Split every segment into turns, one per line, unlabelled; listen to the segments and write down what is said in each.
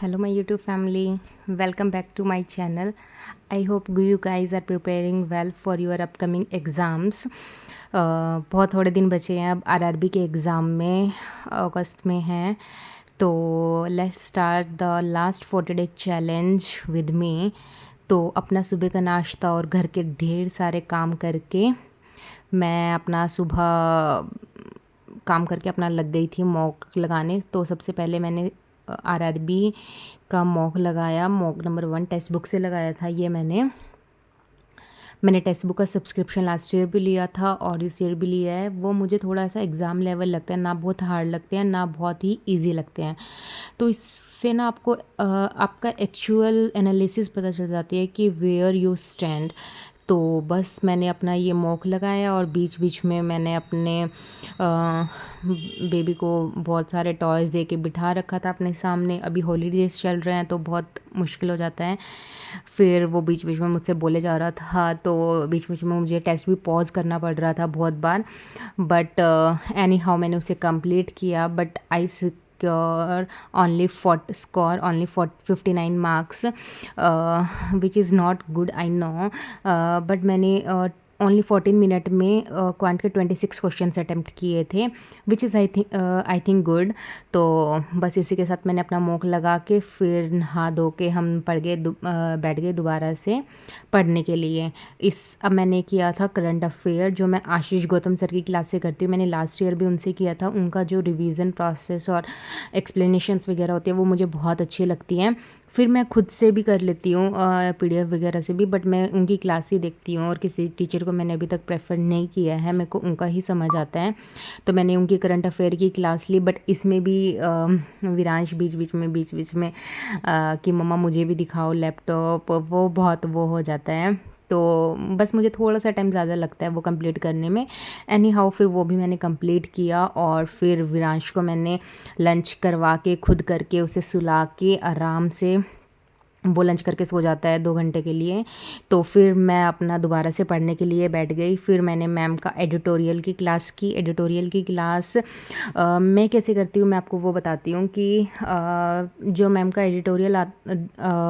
Hello, my YouTube family. Welcome back to my channel. I hope you guys are preparing well for your upcoming exams. बहुत थोड़े दिन बचे हैं अब RRB के एग्ज़ाम में, अगस्त में हैं. तो let's start the last 40 day challenge with me. तो अपना सुबह का नाश्ता और घर के ढेर सारे काम करके मैं अपना सुबह काम करके अपना लग गई थी मॉक लगाने. तो सबसे पहले मैंने आरआरबी का मॉक लगाया. मॉक नंबर 1 टेक्स्ट बुक से लगाया था. ये मैंने टेक्स्ट बुक का सब्सक्रिप्शन लास्ट ईयर भी लिया था और इस ईयर भी लिया है. वो मुझे थोड़ा सा एग्ज़ाम लेवल लगता है, ना बहुत हार्ड लगते हैं ना बहुत ही इजी लगते हैं. तो इससे ना आपको आपका एक्चुअल एनालिसिस पता चल जाती है कि वेयर यू स्टैंड. तो बस मैंने अपना ये मॉक लगाया और बीच बीच में मैंने अपने बेबी को बहुत सारे टॉयज़ दे के बिठा रखा था अपने सामने. अभी हॉलीडेज़ चल रहे हैं तो बहुत मुश्किल हो जाता है. फिर वो बीच बीच में मुझसे बोले जा रहा था, तो बीच बीच में मुझे टेस्ट भी पॉज करना पड़ रहा था बहुत बार. बट एनी हाउ मैंने उसे कंप्लीट किया. But I only 59 marks, which is not good, I know. But मैंने ओनली 14 मिनट में क्वांट के 26 क्वेश्चंस अटैम्प्ट किए थे, which is I think good. तो बस इसी के साथ मैंने अपना मॉक लगा के फिर नहा धो के हम बैठ गए दोबारा से पढ़ने के लिए. अब मैंने किया था करंट अफेयर, जो मैं आशीष गौतम सर की क्लास से करती हूँ. मैंने लास्ट ईयर भी उनसे किया था. उनका जो रिवीजन प्रोसेस और एक्सप्लेनेशंस वगैरह होती है वो मुझे बहुत अच्छी लगती हैं. फिर मैं खुद से भी कर लेती हूँ PDF वगैरह से भी, बट मैं उनकी क्लास ही देखती हूँ और किसी टीचर को मैंने अभी तक प्रेफर नहीं किया है. मेरे को उनका ही समझ आता है. तो मैंने उनकी करंट अफेयर की क्लास ली. बट इसमें भी विरांश बीच बीच में कि मम्मा मुझे भी दिखाओ लैपटॉप, वो बहुत वो हो जाता है. तो बस मुझे थोड़ा सा टाइम ज़्यादा लगता है वो कंप्लीट करने में. एनी हाउ फिर वो भी मैंने कंप्लीट किया और फिर विरांश को मैंने लंच करवा के खुद करके उसे सुला के आराम से वो लंच करके सो जाता है 2 घंटे के लिए. तो फिर मैं अपना दोबारा से पढ़ने के लिए बैठ गई. फिर मैंने मैम का एडिटोरियल की क्लास की. एडिटोरियल की क्लास मैं कैसे करती हूँ मैं आपको वो बताती हूँ कि जो मैम का एडिटोरियल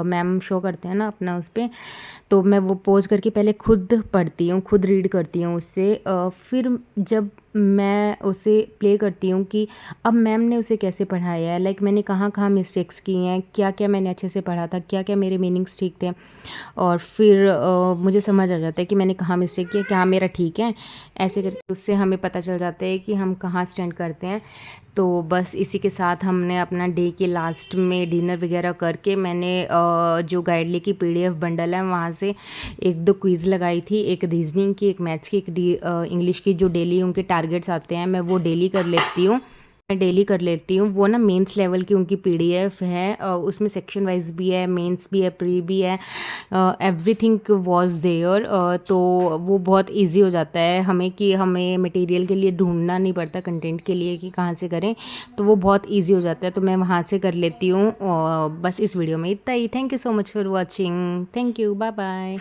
मैम शो करते हैं ना अपना उस पर, तो मैं वो पोज करके पहले खुद पढ़ती हूँ, खुद रीड करती हूँ उससे. फिर जब मैं उसे प्ले करती हूँ कि अब मैम ने उसे कैसे पढ़ाया है, लाइक मैंने कहाँ कहाँ मिस्टेक्स की हैं, क्या क्या मैंने अच्छे से पढ़ा था, क्या क्या मेरे मीनिंग्स ठीक थे. और फिर मुझे समझ आ जाता है कि मैंने कहाँ मिस्टेक किया, क्या मेरा ठीक है. ऐसे करके उससे हमें पता चल जाता है कि हम कहाँ स्टैंड करते हैं. तो बस इसी के साथ हमने अपना डे के लास्ट में डिनर वगैरह करके मैंने जो गाइडली की PDF बंडल है वहाँ से 1-2 क्विज़ लगाई थी. एक रीजनिंग की, एक मैथ्स की, एक इंग्लिश की. जो डेली उनके टारगेट्स आते हैं मैं वो डेली कर लेती हूँ. वो ना मेंस लेवल की उनकी PDF है. उसमें सेक्शन वाइज भी है, मेंस भी है, प्री भी है. Everything was there. तो वो बहुत इजी हो जाता है हमें कि हमें मटेरियल के लिए ढूंढना नहीं पड़ता, कंटेंट के लिए कि कहाँ से करें. तो वो बहुत इजी हो जाता है. तो मैं वहाँ से कर लेती हूँ. बस इस वीडियो में इतना ही. Thank you so much for watching. Thank you. Bye bye.